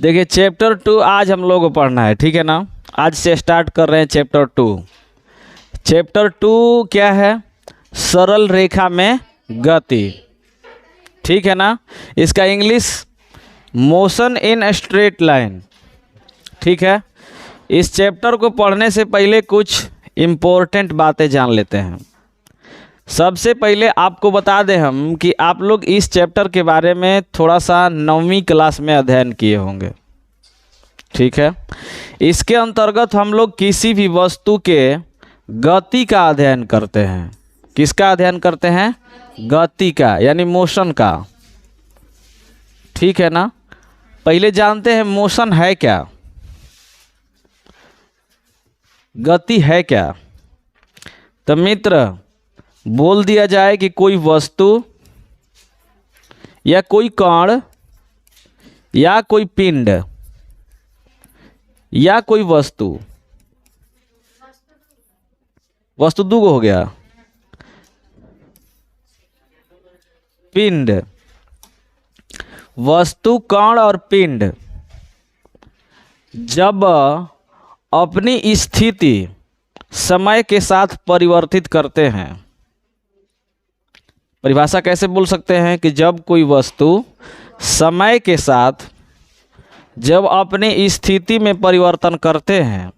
देखिए चैप्टर 2 आज हम लोग को पढ़ना है, ठीक है ना। आज से स्टार्ट कर रहे हैं चैप्टर 2। चैप्टर 2 क्या है? सरल रेखा में गति, ठीक है ना। इसका English motion in straight line, ठीक है। इस चैप्टर को पढ़ने से पहले कुछ इम्पोर्टेंट बातें जान लेते हैं। सबसे पहले आपको बता दें हम कि आप लोग इस चैप्टर के बारे में थोड़ा सा 9वीं क्लास में अध्ययन किए होंगे, ठीक है। इसके अंतर्गत हम लोग किसी भी वस्तु के गति का अध्ययन करते हैं। किसका अध्ययन करते हैं? गति का, यानी मोशन का, ठीक है ना। पहले जानते हैं मोशन है क्या, गति है क्या। तो मित्र बोल दिया जाए कि कोई वस्तु या कोई कण या कोई पिंड या कोई वस्तु दूगो हो गया, पिंड, वस्तु, कण और पिंड जब अपनी स्थिति समय के साथ परिवर्तित करते हैं। परिभाषा कैसे बोल सकते हैं कि जब कोई वस्तु समय के साथ जब अपनी स्थिति में परिवर्तन करते हैं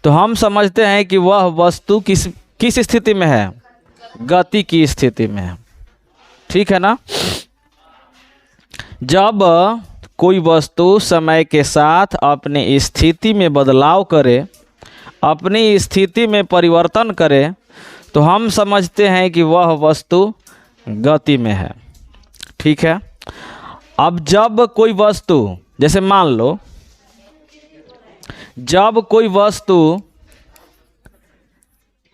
तो हम समझते हैं कि वह वस्तु किस स्थिति में है? गति की स्थिति में है, ठीक है ना। जब कोई वस्तु समय के साथ अपनी स्थिति में बदलाव करे, अपनी स्थिति में परिवर्तन करे, तो हम समझते हैं कि वह वस्तु गति में है, ठीक है। अब जब कोई वस्तु, जैसे मान लो जब कोई वस्तु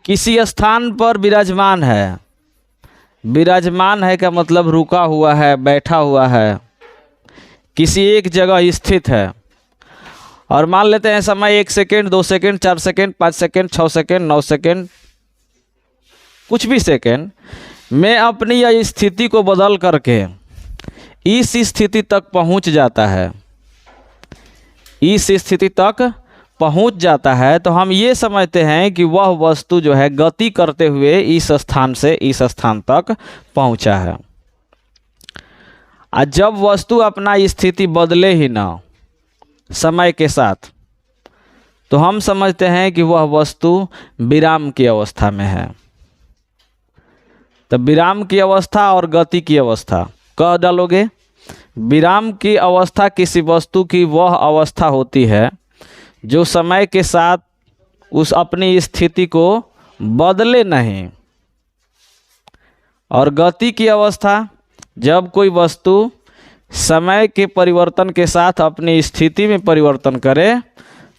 किसी स्थान पर विराजमान है, विराजमान है का मतलब रुका हुआ है, बैठा हुआ है, किसी एक जगह स्थित है, और मान लेते हैं समय 1 second, 2 second, 4 second, 5 second, 6 second, 9 second, कुछ भी सेकेंड में अपनी यह स्थिति को बदल करके इस स्थिति तक पहुंच जाता है, इस स्थिति तक पहुंच जाता है, तो हम ये समझते हैं कि वह वस्तु जो है गति करते हुए इस स्थान से इस स्थान तक पहुंचा है। और जब वस्तु अपना स्थिति बदले ही ना समय के साथ, तो हम समझते हैं कि वह वस्तु विराम की अवस्था में है। तो विराम की अवस्था और गति की अवस्था कह डालोगे। विराम की अवस्था किसी वस्तु की वह अवस्था होती है जो समय के साथ उस अपनी स्थिति को बदले नहीं, और गति की अवस्था जब कोई वस्तु समय के परिवर्तन के साथ अपनी स्थिति में परिवर्तन करे,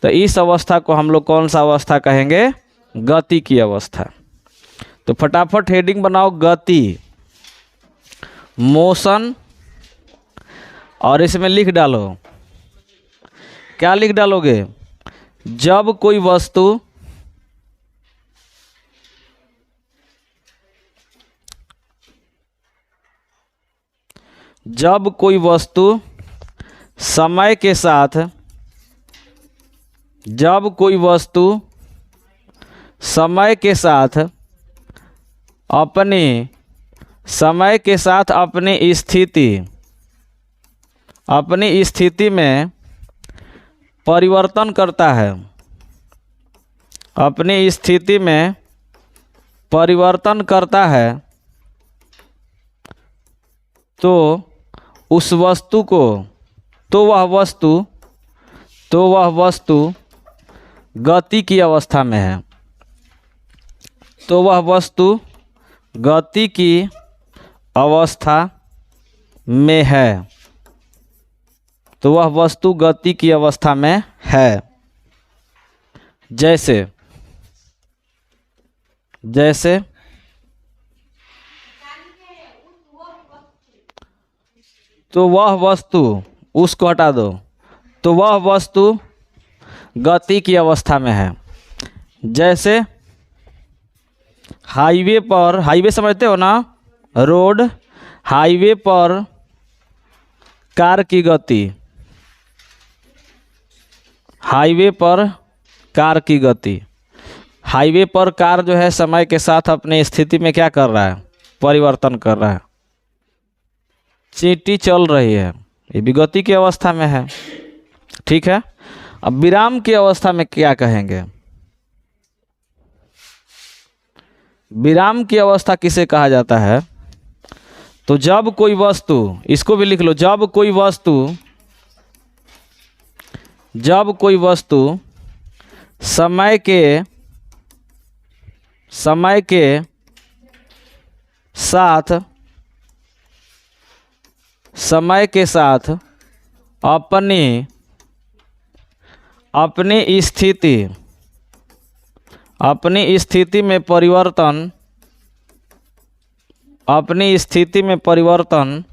तो इस अवस्था को हम लोग कौन सा अवस्था कहेंगे? गति की अवस्था। तो फटाफट हेडिंग बनाओ, गति, मोशन, और इसमें लिख डालो। क्या लिख डालोगे? जब कोई वस्तु समय के साथ, जब कोई वस्तु समय के साथ अपनी स्थिति में परिवर्तन करता है, अपनी स्थिति में परिवर्तन करता है, तो उस वस्तु को, तो वह वस्तु गति की अवस्था में है। तो वह वस्तु गति की अवस्था में है। तो वह वस्तु गति की अवस्था में है। जैसे तो वह वस्तु, उसको हटा दो, तो वह वस्तु गति की अवस्था में है। जैसे हाईवे पर, हाईवे समझते हो ना, रोड, हाईवे पर कार की गति, हाईवे पर कार की गति। हाईवे पर कार जो है समय के साथ अपनी स्थिति में क्या कर रहा है, परिवर्तन कर रहा है। चींटी चल रही है, ये भी गति की अवस्था में है। ठीक है, अब विराम की अवस्था में क्या कहेंगे? विराम की अवस्था किसे कहा जाता है? तो जब कोई वस्तु, इसको भी लिख लो, जब कोई वस्तु समय के साथ अपनी स्थिति में परिवर्तन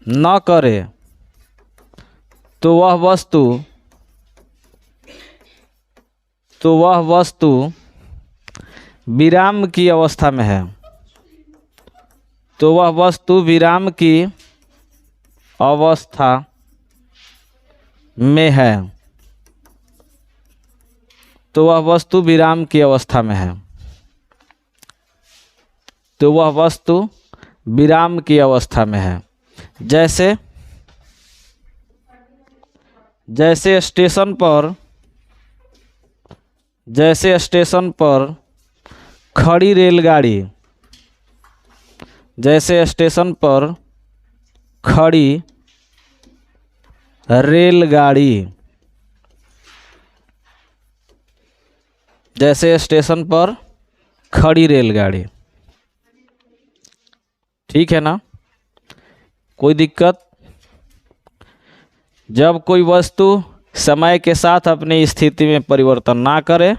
न करे तो वह वस्तु विराम की अवस्था में है। तो वह वस्तु विराम की अवस्था में है। तो वह वस्तु विराम की अवस्था में है। तो वह वस्तु विराम की अवस्था में है। जैसे स्टेशन पर खड़ी रेलगाड़ी, जैसे स्टेशन पर खड़ी रेलगाड़ी, जैसे स्टेशन पर खड़ी रेलगाड़ी। ठीक है ना, कोई दिक्कत? जब कोई वस्तु समय के साथ अपनी स्थिति में परिवर्तन ना करे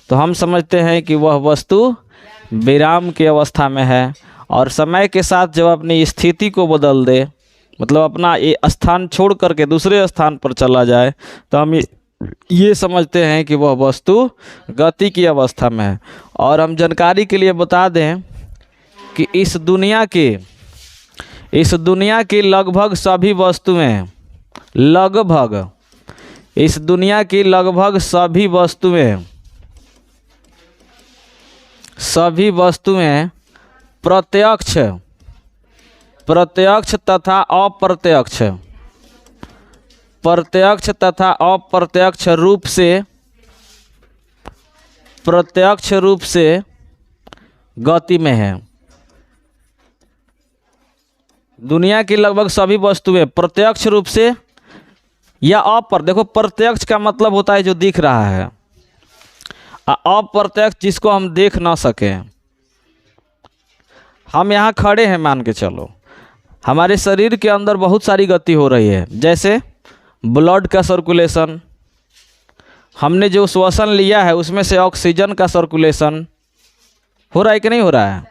तो हम समझते हैं कि वह वस्तु विराम की अवस्था में है। और समय के साथ जब अपनी स्थिति को बदल दे, मतलब अपना ये स्थान छोड़ करके दूसरे स्थान पर चला जाए, तो हम ये समझते हैं कि वह वस्तु गति की अवस्था में है। और हम जानकारी के लिए बता दें कि इस दुनिया की लगभग सभी वस्तुएं, इस दुनिया की लगभग सभी वस्तुएं प्रत्यक्ष तथा अप्रत्यक्ष रूप से गति में है। दुनिया की लगभग सभी वस्तुएं प्रत्यक्ष रूप से या देखो, प्रत्यक्ष का मतलब होता है जो दिख रहा है, अप्रत्यक्ष जिसको हम देख ना सकें। हम यहाँ खड़े हैं, मान के चलो, हमारे शरीर के अंदर बहुत सारी गति हो रही है, जैसे ब्लड का सर्कुलेशन, हमने जो श्वसन लिया है उसमें से ऑक्सीजन का सर्कुलेशन हो रहा है कि नहीं हो रहा है?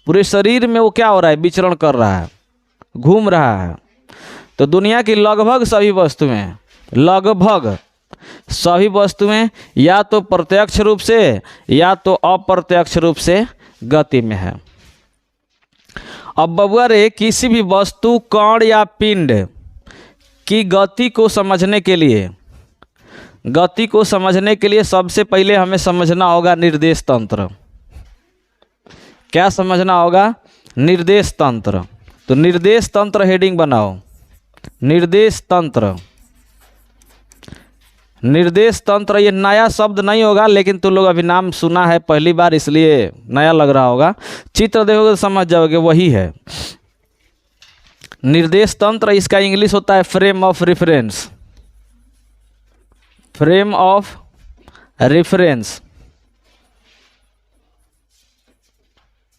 पूरे शरीर में वो क्या हो रहा है, विचरण कर रहा है, घूम रहा है। तो दुनिया की लगभग सभी वस्तुएं या तो प्रत्यक्ष रूप से या तो अप्रत्यक्ष रूप से गति में है। अब बबुआ रे, किसी भी वस्तु, कण या पिंड की गति को समझने के लिए सबसे पहले हमें समझना होगा निर्देश तंत्र। क्या समझना होगा? निर्देश तंत्र। तो निर्देश तंत्र हेडिंग बनाओ, निर्देश तंत्र। ये नया शब्द नहीं होगा, लेकिन तुम लोग अभी नाम सुना है पहली बार, इसलिए नया लग रहा होगा। चित्र देखोगे तो समझ जाओगे वही है निर्देश तंत्र। इसका इंग्लिश होता है frame of reference. Frame of reference,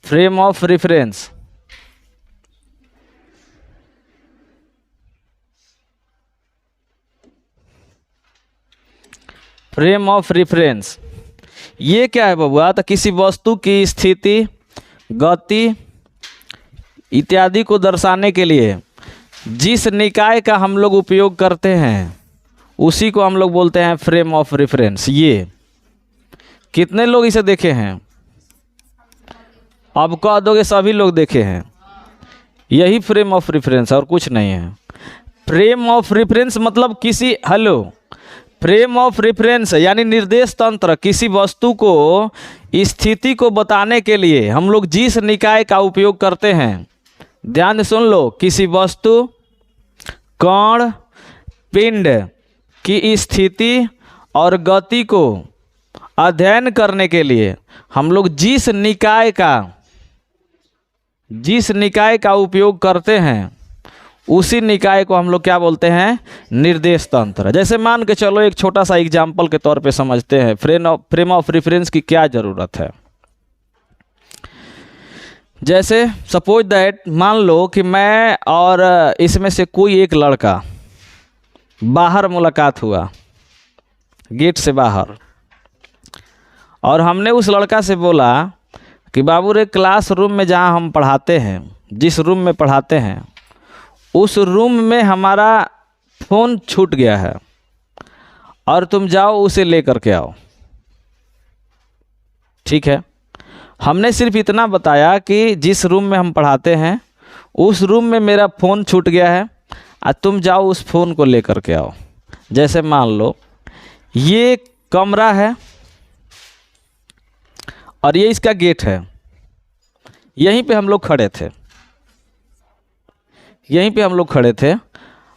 frame of reference. Frame of reference ये क्या है बबुआ? तो किसी वस्तु की स्थिति, गति इत्यादि को दर्शाने के लिए जिस निकाय का हम लोग उपयोग करते हैं उसी को हम लोग बोलते हैं फ्रेम ऑफ रेफरेंस। ये कितने लोग इसे देखे हैं? अब कह दोगे सभी लोग देखे हैं। यही फ्रेम ऑफ रेफरेंस और कुछ नहीं है। फ्रेम ऑफ रेफरेंस मतलब किसी फ्रेम ऑफ रेफरेंस यानी निर्देश तंत्र किसी वस्तु को स्थिति को बताने के लिए हम लोग जिस निकाय का उपयोग करते हैं, ध्यान से सुन लो, किसी वस्तु, कण, पिंड की स्थिति और गति को अध्ययन करने के लिए हम लोग जिस निकाय का उपयोग करते हैं उसी निकाय को हम लोग क्या बोलते हैं? निर्देश तंत्र। जैसे मान के चलो, एक छोटा सा एग्जाम्पल के तौर पे समझते हैं फ्रेम ऑफ रेफरेंस की क्या ज़रूरत है। जैसे सपोज दैट, मान लो कि मैं और इसमें से कोई एक लड़का बाहर मुलाकात हुआ, गेट से बाहर, और हमने उस लड़का से बोला कि बाबू रे, क्लास रूम में जहाँ हम पढ़ाते हैं, जिस रूम में पढ़ाते हैं, उस रूम में हमारा फ़ोन छूट गया है और तुम जाओ उसे लेकर के आओ। ठीक है, हमने सिर्फ इतना बताया कि जिस रूम में हम पढ़ाते हैं उस रूम में मेरा फ़ोन छूट गया है और तुम जाओ उस फ़ोन को लेकर के आओ। जैसे मान लो ये कमरा है और ये इसका गेट है, यहीं पे हम लोग खड़े थे,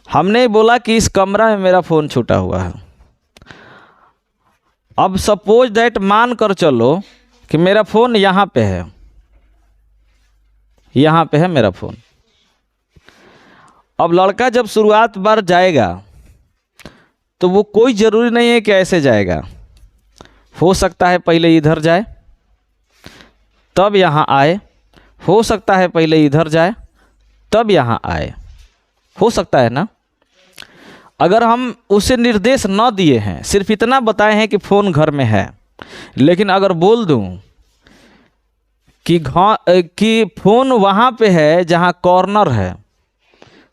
हमने बोला कि इस कमरा में मेरा फ़ोन छूटा हुआ है। अब सपोज दैट, मान कर चलो कि मेरा फ़ोन यहाँ पे है, मेरा फ़ोन। अब लड़का जब शुरुआत बार जाएगा तो वो कोई ज़रूरी नहीं है कि ऐसे जाएगा, हो सकता है पहले इधर जाए तब यहाँ आए, हो सकता है पहले इधर जाए तब यहाँ आए, हो सकता है ना। अगर हम उसे निर्देश न दिए हैं, सिर्फ इतना बताए हैं कि फ़ोन घर में है, लेकिन अगर बोल दूं कि फ़ोन वहाँ पे है जहाँ कॉर्नर है,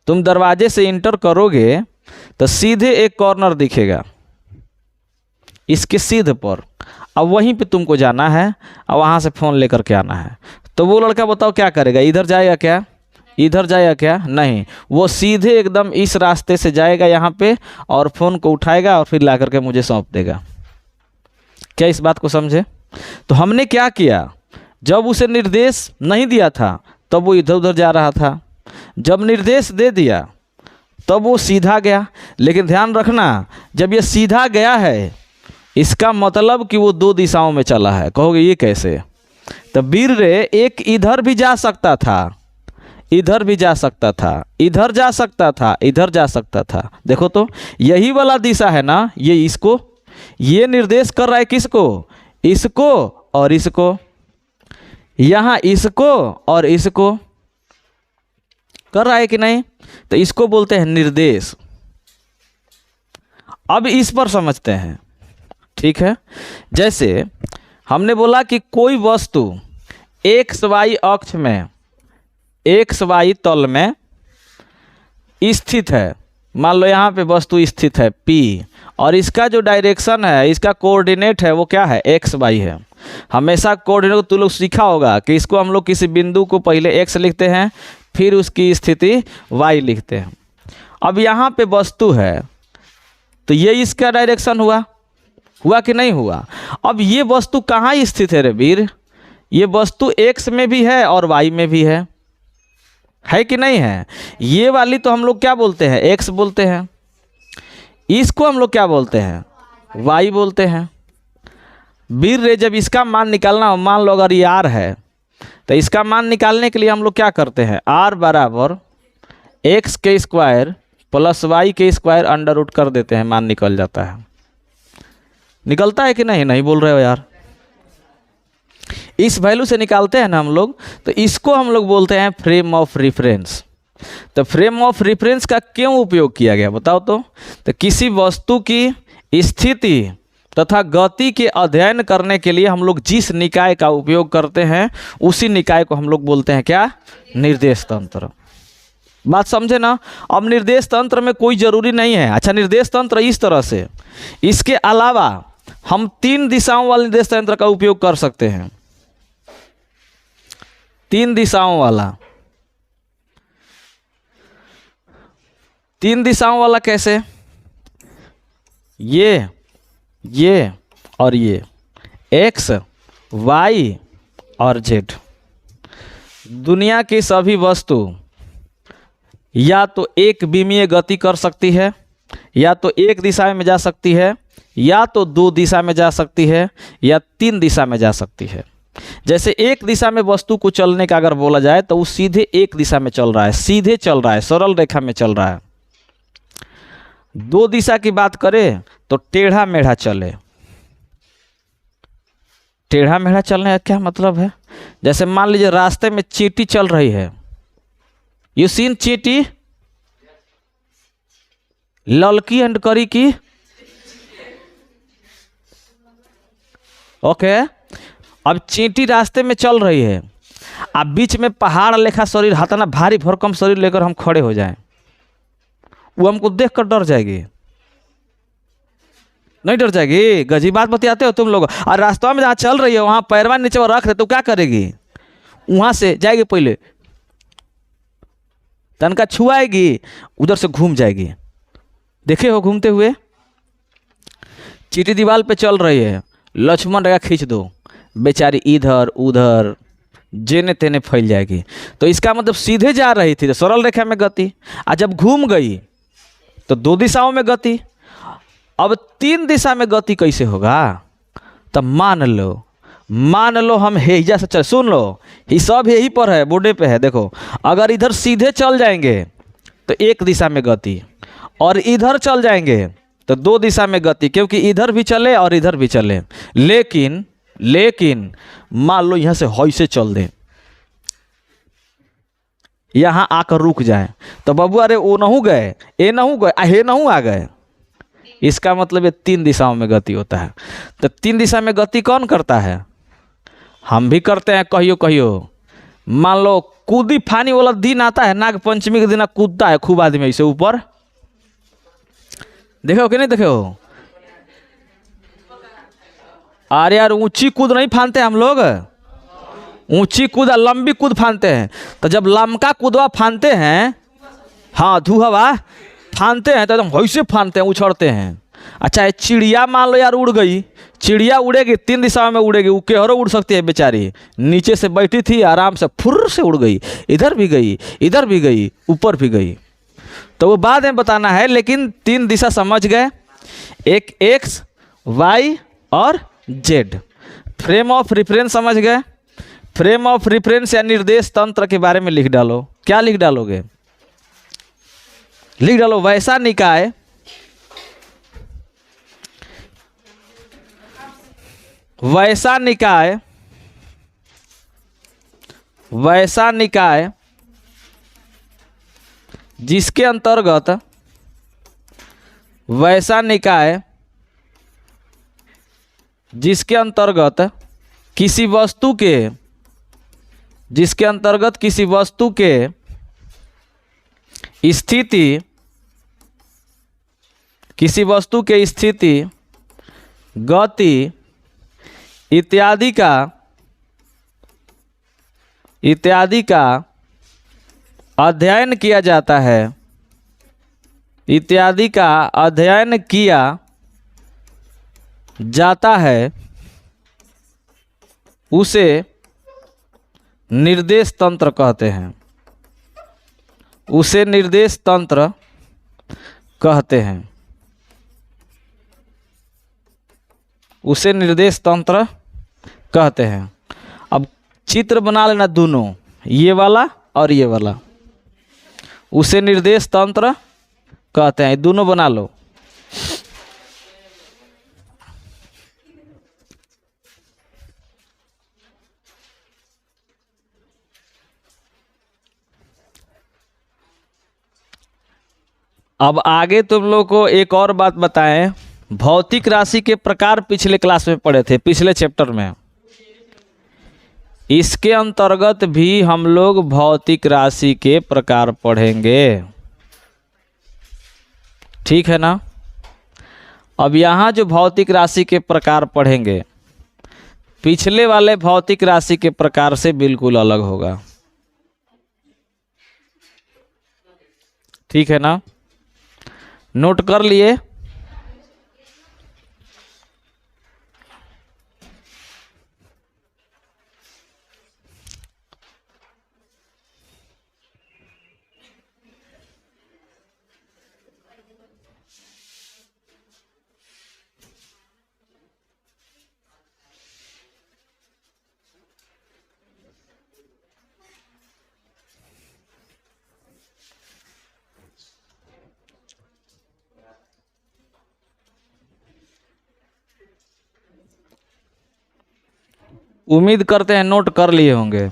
तुम दरवाजे से इंटर करोगे तो सीधे एक कॉर्नर दिखेगा इसके सीधे पर, अब वहीं पे तुमको जाना है और वहाँ से फ़ोन लेकर के आना है। तो वो लड़का बताओ क्या करेगा? इधर जाएगा क्या? नहीं, वो सीधे एकदम इस रास्ते से जाएगा यहाँ पे और फ़ोन को उठाएगा और फिर ला करके मुझे सौंप देगा। क्या इस बात को समझे? तो हमने क्या किया, जब उसे निर्देश नहीं दिया था तब वो इधर उधर जा रहा था, जब निर्देश दे दिया तब वो सीधा गया। लेकिन ध्यान रखना, जब ये सीधा गया है इसका मतलब कि वो दो दिशाओं में चला है। कहोगे ये कैसे? तो वीर रे, एक इधर भी जा सकता था, इधर भी जा सकता था, इधर जा सकता था, इधर जा सकता था। देखो तो यही वाला दिशा है ना, ये निर्देश कर रहा है किसको? इसको और इसको, यहाँ इसको और इसको कर रहा है कि नहीं? तो इसको बोलते हैं निर्देश। अब इस पर समझते हैं, ठीक है। जैसे हमने बोला कि कोई वस्तु XY अक्ष में, XY तल में स्थित है। मान लो यहाँ पे वस्तु स्थित है P, और इसका जो डायरेक्शन है, इसका कोऑर्डिनेट है, वो क्या है? XY है। हमेशा कोऑर्डिनेट तुम लोग सीखा होगा कि इसको हम लोग किसी बिंदु को पहले X लिखते हैं, फिर उसकी स्थिति Y लिखते हैं। अब यहाँ पे वस्तु है तो ये इसका डायरेक्शन हुआ कि नहीं हुआ? अब ये वस्तु कहाँ स्थित है रे वीर? ये वस्तु X में भी है और Y में भी है कि नहीं है? ये वाली तो हम लोग क्या बोलते हैं? X बोलते हैं। इसको हम लोग क्या बोलते हैं? Y बोलते हैं। वीर रे, जब इसका मान निकालना हो, मान लो अगर ये R है तो इसका मान निकालने के लिए हम लोग क्या करते हैं? R बराबर x के स्क्वायर प्लस y के स्क्वायर अंडर रूट कर देते हैं, मान निकल जाता है। निकलता है कि नहीं? नहीं बोल रहे हो यार। इस वैल्यू से निकालते हैं ना हम लोग, तो इसको हम लोग बोलते हैं फ्रेम ऑफ रेफरेंस। तो फ्रेम ऑफ रेफरेंस का क्यों उपयोग किया गया बताओ तो किसी वस्तु की स्थिति तथा गति के अध्ययन करने के लिए हम लोग जिस निकाय का उपयोग करते हैं उसी निकाय को हम लोग बोलते हैं क्या? निर्देश तंत्र। बात समझे ना? अब निर्देश तंत्र में कोई ज़रूरी नहीं है। अच्छा, निर्देश तंत्र इस तरह से, इसके अलावा हम 3 दिशाओं वाले निर्देश तंत्र का उपयोग कर सकते हैं। 3 दिशाओं वाला। तीन दिशाओं वाला कैसे? ये और ये, एक्स, वाई और जेड। दुनिया की सभी वस्तु या तो एक विमीय गति कर सकती है, या तो एक दिशा में जा सकती है, या तो दो दिशा में जा सकती है, या तीन दिशा में जा सकती है। जैसे एक दिशा में वस्तु को चलने का अगर बोला जाए तो वो सीधे एक दिशा में चल रहा है, सीधे चल रहा है, सरल रेखा में चल रहा है। दो दिशा की बात करें तो टेढ़ा मेढ़ा चले। टेढ़ा मेढ़ा चलने का क्या मतलब है? जैसे मान लीजिए रास्ते में चींटी चल रही है, यू सीन चींटी, ललकी एंड करी की, ओके। अब चींटी रास्ते में चल रही है, अब बीच में पहाड़ लेखा शरीर, हाथाना भारी भरकम शरीर लेकर हम खड़े हो जाएं, वो हमको देख कर डर जाएगी? नहीं डर जाएगी? गजी बात बतियाते हो तुम लोग। और रास्ता में जहाँ चल रही है वहाँ पैरवा नीचे रख दे तो क्या करेगी? वहाँ से जाएगी, पहले तनका छुआएगी, उधर से घूम जाएगी। देखे हो घूमते हुए? चींटी दीवार पे चल रही है, लक्ष्मण रेखा खींच दो, बेचारी इधर उधर जेने तेने फैल जाएगी। तो इसका मतलब सीधे जा रही थी तो सरल रेखा में गति, और जब घूम गई तो दो दिशाओं में गति। अब तीन दिशा में गति कैसे होगा? तब मान लो हम हेजा से चल, सुन लो, ये सब यही पर है, बोर्डे पे है, देखो। अगर इधर सीधे चल जाएंगे तो एक दिशा में गति, और इधर चल जाएंगे तो दो दिशा में गति, क्योंकि इधर भी चले और इधर भी चले। लेकिन मान लो यहाँ से हई से चल दे, यहाँ आकर रुक जाए, तो बाबू अरे वो नहू गए, ए नहू गए, हे नहू आ गए। इसका मतलब ये तीन दिशाओं में गति होता है। तो तीन दिशा में गति कौन करता है? हम भी करते हैं कहियो। मान लो कूदी फानी वाला दिन आता है, नाग पंचमी के दिन कूदता है खूब आदमी ऐसे ऊपर, देखो कि नहीं देखे हो? अरे यार ऊंची कूद नहीं फानते हम लोग, ऊंची कूद लंबी कूद फानते हैं। तो जब लमका कूदवा फानते हैं, हाँ धुहवा फानते हैं, तो एकदम वैसे फानते हैं, उछड़ते हैं। अच्छा ये चिड़िया मान लो यार उड़ गई, चिड़िया उड़ेगी, तीन दिशाओं में उड़ेगी, वो केहरो उड़ सकती है बेचारी। नीचे से बैठी थी आराम से फुर्र से उड़ गई, इधर भी गई, इधर भी गई, ऊपर भी गई। तो वो बाद में बताना है, लेकिन तीन दिशा समझ गए, एक एक्स, वाई और जेड। फ्रेम ऑफ रेफरेंस समझ गए? फ्रेम ऑफ रेफरेंस या निर्देश तंत्र के बारे में लिख डालो। क्या लिख डालोगे? लिख डालो वैसा निकाय, वैसा निकाय जिसके अंतर्गत, वैसा निकाय जिसके अंतर्गत किसी वस्तु के, जिसके अंतर्गत किसी वस्तु के स्थिति, किसी वस्तु के स्थिति, गति इत्यादि का अध्ययन किया जाता है, इत्यादि का अध्ययन किया जाता है, उसे निर्देश तंत्र कहते हैं। उसे निर्देश तंत्र कहते हैं। उसे निर्देश तंत्र कहते हैं। अब चित्र बना लेना दोनों, ये वाला और ये वाला, उसे निर्देश तंत्र कहते हैं। दोनों बना लो। अब आगे तुम लोग को एक और बात बताएं, भौतिक राशि के प्रकार पिछले क्लास में पढ़े थे, पिछले चैप्टर में। इसके अंतर्गत भी हम लोग भौतिक राशि के प्रकार पढ़ेंगे, ठीक है ना। अब यहाँ जो भौतिक राशि के प्रकार पढ़ेंगे, पिछले वाले भौतिक राशि के प्रकार से बिल्कुल अलग होगा, ठीक है ना। नोट कर लिए? उम्मीद करते हैं नोट कर लिए होंगे।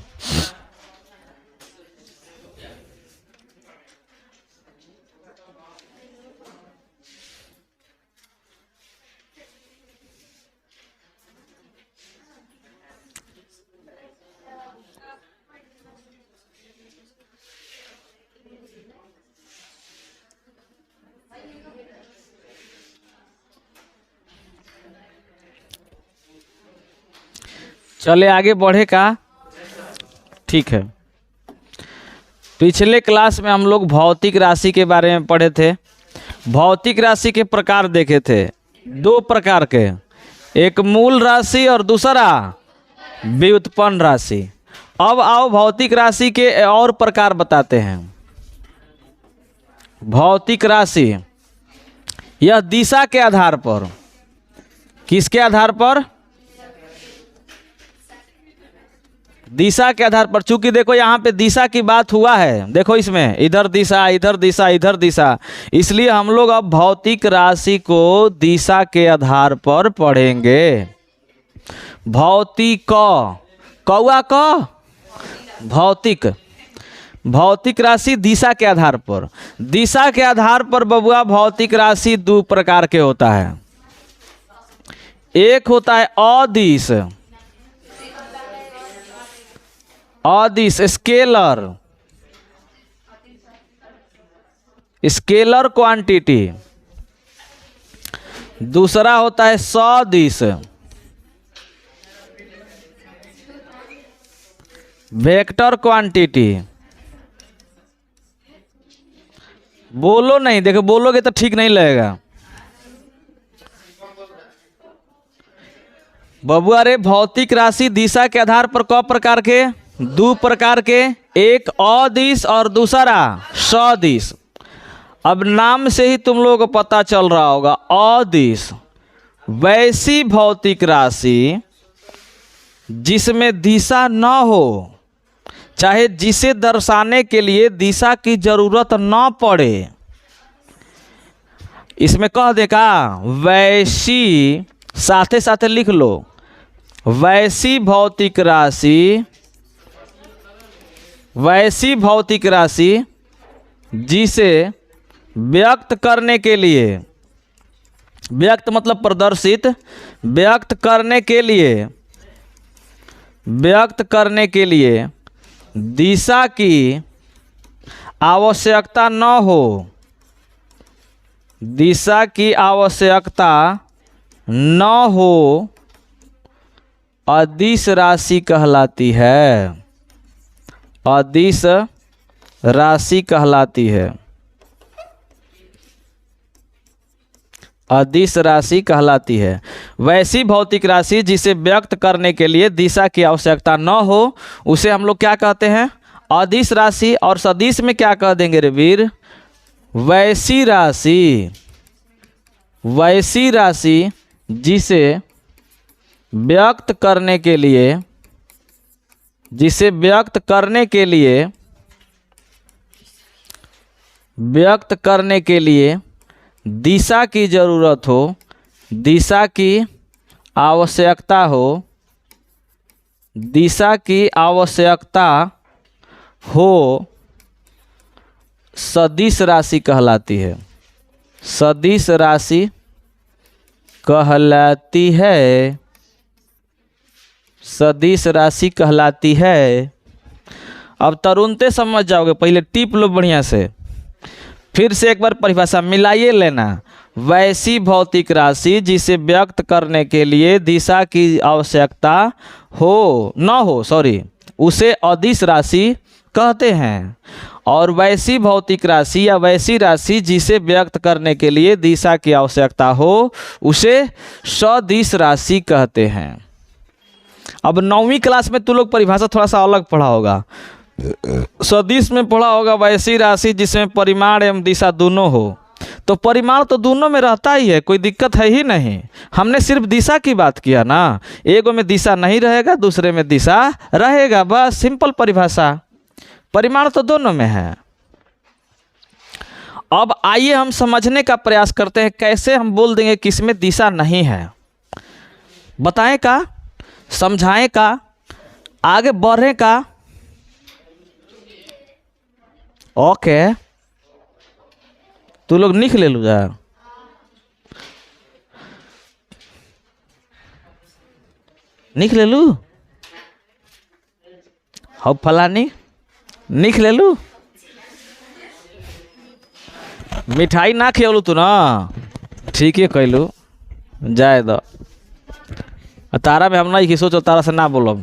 चले आगे बढ़े का? ठीक है। पिछले क्लास में हम लोग भौतिक राशि के बारे में पढ़े थे। भौतिक राशि के प्रकार देखे थे, दो प्रकार के, एक मूल राशि और दूसरा व्युत्पन्न राशि। अब आओ भौतिक राशि के और प्रकार बताते हैं। भौतिक राशि यह दिशा के आधार पर, किसके आधार पर? दिशा के आधार पर। चूंकि देखो यहाँ पे दिशा की बात हुआ है, देखो इसमें इधर दिशा, इधर दिशा, इधर दिशा, इसलिए हम लोग अब भौतिक राशि को दिशा के आधार पर पढ़ेंगे। भौतिक कौआ क भौतिक, भौतिक राशि दिशा के आधार पर। दिशा के आधार पर बबुआ भौतिक राशि दो प्रकार के होता है। एक होता है अदिश, अदिश स्केलर, स्केलर क्वांटिटी। दूसरा होता है सदिश, वेक्टर क्वांटिटी। बोलो नहीं, देखो बोलोगे तो ठीक नहीं लगेगा बबुआ रे। भौतिक राशि दिशा के आधार पर क प्रकार के? दो प्रकार के, एक अदिश और दूसरा सदिश। अब नाम से ही तुम लोगों को पता चल रहा होगा, अदिश वैसी भौतिक राशि जिसमें दिशा न हो, चाहे जिसे दर्शाने के लिए दिशा की जरूरत न पड़े। इसमें कह देगा वैसी, साथे साथे लिख लो, वैसी भौतिक राशि, वैसी भौतिक राशि जिसे व्यक्त करने के लिए, व्यक्त मतलब प्रदर्शित, व्यक्त करने के लिए, व्यक्त करने के लिए दिशा की आवश्यकता न हो, दिशा की आवश्यकता न हो, अदिश राशि कहलाती है। अदिश राशि कहलाती है, अदिश राशि कहलाती है। वैसी भौतिक राशि जिसे व्यक्त करने के लिए दिशा की आवश्यकता न हो, उसे हम लोग क्या कहते हैं? अदिश राशि। और सदिश में क्या कह देंगे रे वीर? वैसी राशि, वैसी राशि जिसे व्यक्त करने के लिए, जिसे व्यक्त करने के लिए, व्यक्त करने के लिए दिशा की जरूरत हो, दिशा की आवश्यकता हो, दिशा की आवश्यकता हो, सदिश राशि कहलाती है। सदिश राशि कहलाती है, सदिश राशि कहलाती है। अब तुरंते समझ जाओगे, पहले टिप लो बढ़िया से, फिर से एक बार परिभाषा मिलाइए लेना। वैसी भौतिक राशि जिसे व्यक्त करने के लिए दिशा की आवश्यकता हो, न हो, सॉरी, उसे अदिश राशि कहते हैं। और वैसी भौतिक राशि या वैसी राशि जिसे व्यक्त करने के लिए दिशा की आवश्यकता हो उसे सदिश राशि कहते हैं। अब 9वीं क्लास में तू लोग परिभाषा थोड़ा सा अलग पढ़ा होगा। सदिश में पढ़ा होगा वैसी राशि जिसमें परिमाण एवं दिशा दोनों हो। तो परिमाण तो दोनों में रहता ही है, कोई दिक्कत है ही नहीं। हमने सिर्फ दिशा की बात किया ना, एगो में दिशा नहीं रहेगा दूसरे में दिशा रहेगा, बस सिंपल परिभाषा। परिमाण तो दोनों में है। अब आइए हम समझने का प्रयास करते हैं कैसे हम बोल देंगे कि इसमें दिशा नहीं है। बताएं का, समझाएं का, आगे बढ़ें का। ओके, तू लोग लिख ले लू जा। लिख ले लू, हो फलानी लिख ले लू। मिठाई ना खियलू तू ना, ठीक है कैलू, जाए दो। तारा में हम नहीं कि सोचो तारा से ना बोलो।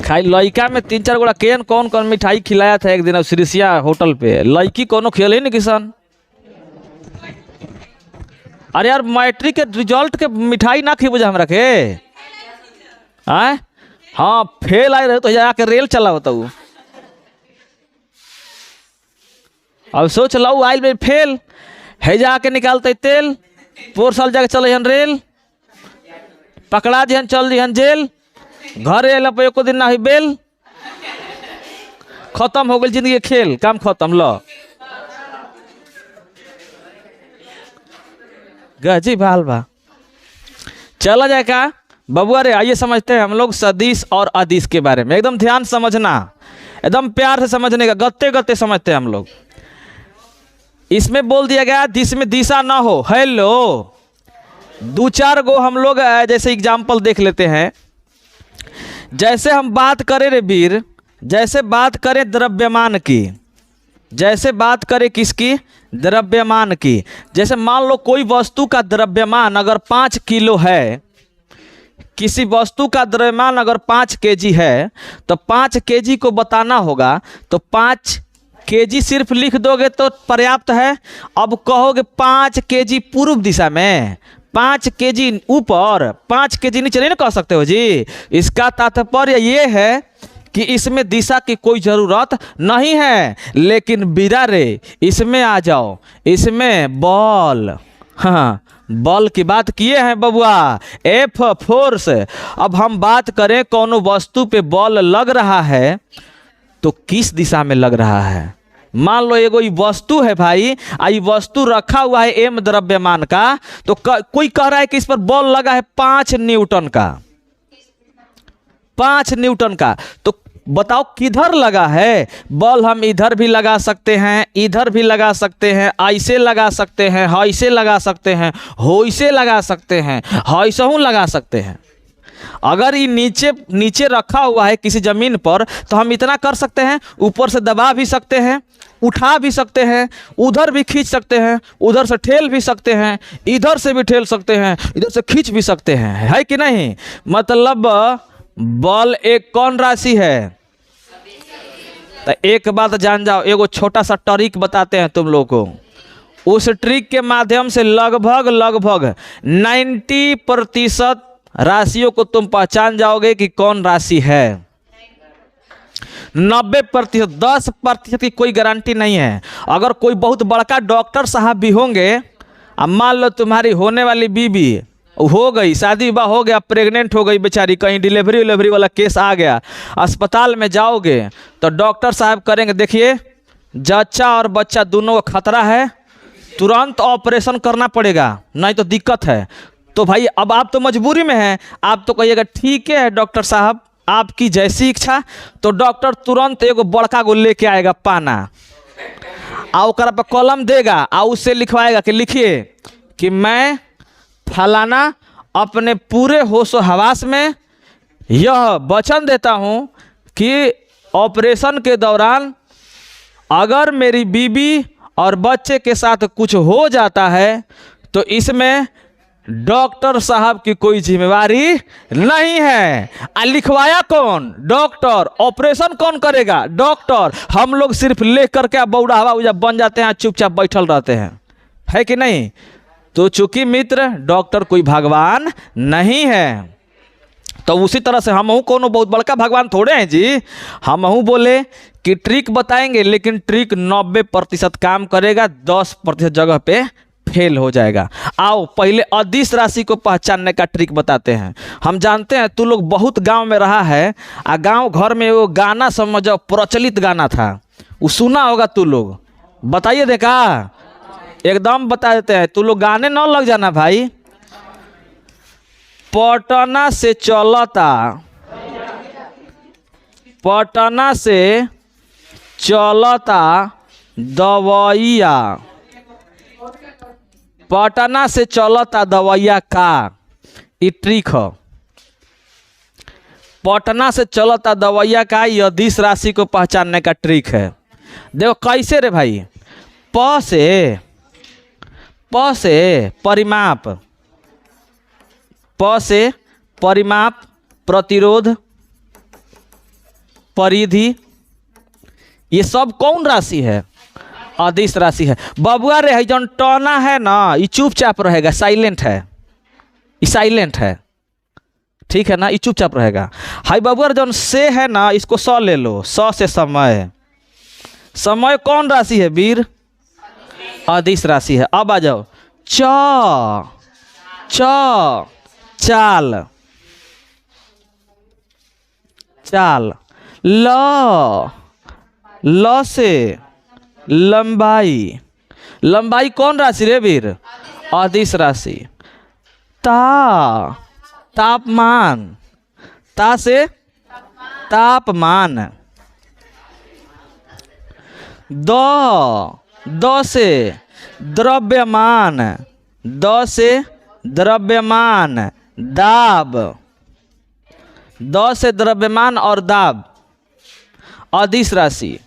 खाई लड़का में 3-4 गोड़ा केन कौन कौन मिठाई खिलाया था एक दिन श्रीसिया होटल पे, लड़की कोनो खिले नहीं किसान। अरे यार मैट्रिक के रिजल्ट के मिठाई ना खिबो हमरा के आए। हाँ फेल आए रहे तो जाके रेल चला होता हूँ। अब सोच लो आइल में फेल है, जाके निकालते तेल, पोर साल जाके चल रेल, पकड़ा दिहन चल दिहन जेल, घर अल पे एको दिन ना हुई बेल, खत्म हो गई जिंदगी खेल, काम खत्म। लो गजी बाल बा, चला जाए का बबुआ रे। आइए समझते हैं हम लोग सदिश और अदिश के बारे में। एकदम ध्यान समझना, एकदम प्यार से समझने का, गत्ते गत्ते समझते हैं हम लोग। इसमें बोल दिया गया जिसमें दिशा ना हो। हेलो, 2-4 गो हम लोग जैसे एग्जाम्पल देख लेते हैं। जैसे हम बात करें रे वीर, जैसे बात करें द्रव्यमान की, जैसे बात करें किसकी, द्रव्यमान की। जैसे मान लो कोई वस्तु का द्रव्यमान अगर 5 किलो है, किसी वस्तु का द्रव्यमान अगर 5 केजी है तो 5 केजी को बताना होगा, तो 5 केजी सिर्फ लिख दोगे तो पर्याप्त है। अब कहोगे 5 केजी पूर्व दिशा में, 5 केजी ऊपर, 5 केजी नीचे नहीं ना कह सकते हो जी। इसका तात्पर्य ये है कि इसमें दिशा की कोई ज़रूरत नहीं है। लेकिन बीरा रे इसमें आ जाओ, इसमें बल, हाँ बल की बात किए हैं बबुआ, एफ फोर्स। अब हम बात करें कोनो वस्तु पे बल लग रहा है तो किस दिशा में लग रहा है। मान लो एगो वस्तु है भाई, आई वस्तु रखा हुआ है m द्रव्यमान का, तो कोई कह रहा है कि इस पर बल लगा है 5 न्यूटन का, 5 न्यूटन का। तो बताओ किधर लगा है बल। हम इधर भी लगा सकते हैं, इधर भी लगा सकते हैं, ऐसे लगा सकते हैं, ऐसे लगा सकते हैं, होइसे लगा सकते हैं, ऐसे लगा सकते हैं। अगर ये नीचे रखा हुआ है किसी ज़मीन पर तो हम इतना कर सकते हैं, ऊपर से दबा भी सकते हैं, उठा भी सकते हैं, उधर भी खींच सकते हैं, उधर से ठेल भी सकते हैं, इधर से भी ठेल सकते हैं, इधर से खींच भी सकते हैं, है कि नहीं। मतलब बल एक कौन राशि है। तो एक बात जान जाओ, एगो छोटा सा ट्रिक बताते हैं तुम लोगों को। उस ट्रिक के माध्यम से लगभग 90% राशियों को तुम पहचान जाओगे कि कौन राशि है। 90%, 10% की कोई गारंटी नहीं है। अगर कोई बहुत बड़का डॉक्टर साहब भी होंगे, अब मान लो तुम्हारी होने वाली बीबी हो गई, शादी विवाह हो गया, प्रेग्नेंट हो गई बेचारी, कहीं डिलीवरी वाला केस आ गया, अस्पताल में जाओगे तो डॉक्टर साहब करेंगे, देखिए जच्चा और बच्चा दोनों का खतरा है, तुरंत ऑपरेशन करना पड़ेगा, नहीं तो दिक्कत है। तो भाई अब आप तो मजबूरी में हैं, आप तो कहिएगा ठीक है डॉक्टर साहब आपकी जैसी इच्छा। तो डॉक्टर तुरंत एगो बड़का गो लेके आएगा पाना, आ ओकरा पर कलम देगा, आ उससे लिखवाएगा कि लिखिए कि मैं फलाना अपने पूरे होश हवास में यह वचन देता हूँ कि ऑपरेशन के दौरान अगर मेरी बीवी और बच्चे के साथ कुछ हो जाता है तो इसमें डॉक्टर साहब की कोई जिम्मेवारी नहीं है। लिखवाया कौन? डॉक्टर। ऑपरेशन कौन करेगा? डॉक्टर। हम लोग सिर्फ ले करके बौड़ा हवा बन जाते हैं, चुपचाप बैठल रहते हैं, है कि नहीं? तो चूंकि मित्र डॉक्टर कोई भगवान नहीं है, तो उसी तरह से हमहू कोनो बहुत बड़का भगवान थोड़े हैं जी। हमहू बोले कि ट्रिक बताएंगे, लेकिन ट्रिक 90% काम करेगा, 10% जगह पे फेल हो जाएगा। आओ पहले अदिश राशि को पहचानने का ट्रिक बताते हैं। हम जानते हैं तू लोग बहुत गांव में रहा है, गांव घर में वो गाना समझो प्रचलित गाना था, वो सुना होगा तू लोग। बताइए देखा, एकदम बता देते हैं, तू लोग गाने न लग जाना भाई। पटना से चलता, पटना से चलता दवाइया, पटना से चलता दवाइया का, ये ट्रिक है। पटना से चलता दवाइया का, ये अदिश राशि को पहचानने का ट्रिक है। देखो कैसे रे भाई। प से परिमाप, प से परिमाप, प्रतिरोध, परिधि, ये सब कौन राशि है? अदिश राशि है। बबुआ रे है जौन टना है ना, ये चुपचाप रहेगा, साइलेंट है, ये साइलेंट है, ठीक है ना, ये चुपचाप रहेगा। हाई बबुआ जौन से है ना, इसको स ले लो, स से समय। समय कौन राशि है वीर? अदिश राशि है। अब आ जाओ च, चाल, चाल। ल से लंबाई, लंबाई कौन राशि रे वीर? अदिश राशि। तापमान, ता से तापमान। द से द्रव्यमान, द से द्रव्यमान, दाब, द से द्रव्यमान और दाब, अदिश राशि।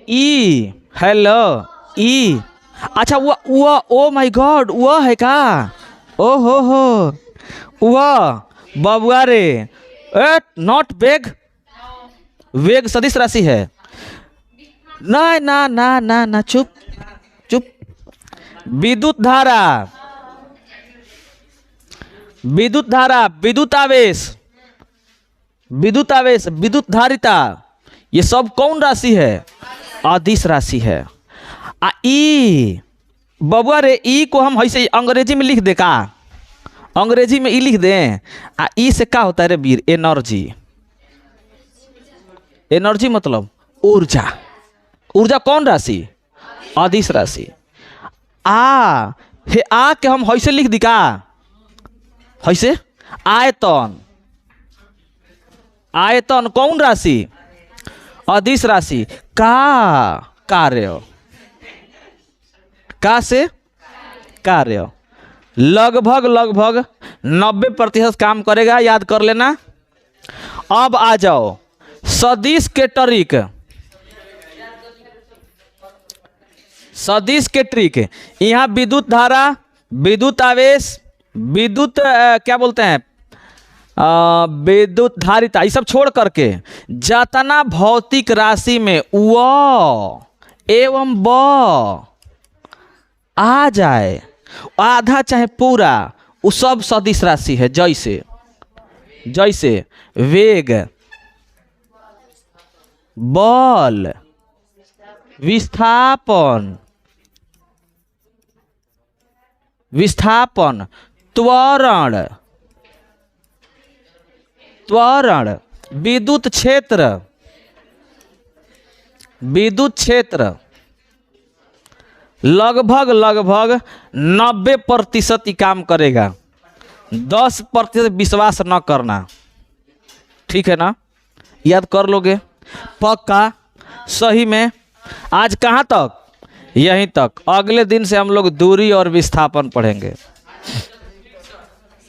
ई, हेलो, ई। अच्छा वो ओ माय गॉड, वो है का? ओ हो वो बबुआ रे, नॉट वेग, वेग सदिश राशि है। ना ना ना ना ना, चुप चुप। विद्युत धारा, विद्युत धारा, विद्युत आवेश, विद्युत आवेश, विद्युत धारिता, ये सब कौन राशि है? अदिश राशि है। ई बबुआ रे, ई को हम ऐसे अंग्रेजी में लिख दे का? अंग्रेजी में ई लिख दें। ई से क्या होता है रे वीर? एनर्जी। एनर्जी मतलब ऊर्जा। ऊर्जा कौन राशि? अदिश राशि। हे आ के हम ऐसे लिख दी का? ऐसे आयतन, आयतन कौन राशि? अदिश राशि। कार्य, का से कार्य। लगभग 90% काम करेगा, याद कर लेना। अब आ जाओ सदिश के ट्रिक, सदिश के ट्रिक। यहाँ विद्युत धारा, विद्युत आवेश, विद्युत क्या बोलते हैं, विद्युत धारिता, ये सब छोड़ करके जातना भौतिक राशि में व एवं ब आ जाए, आधा चाहे पूरा, वो सब सदिश राशि है। जैसे जैसे वेग, बल, विस्थापन, विस्थापन, त्वरण, त्वरण, विद्युत क्षेत्र, विद्युत क्षेत्र। लगभग 90% ही काम करेगा, 10% विश्वास न करना, ठीक है ना? याद कर लोगे पक्का? सही में। आज कहाँ तक? यहीं तक। अगले दिन से हम लोग दूरी और विस्थापन पढ़ेंगे।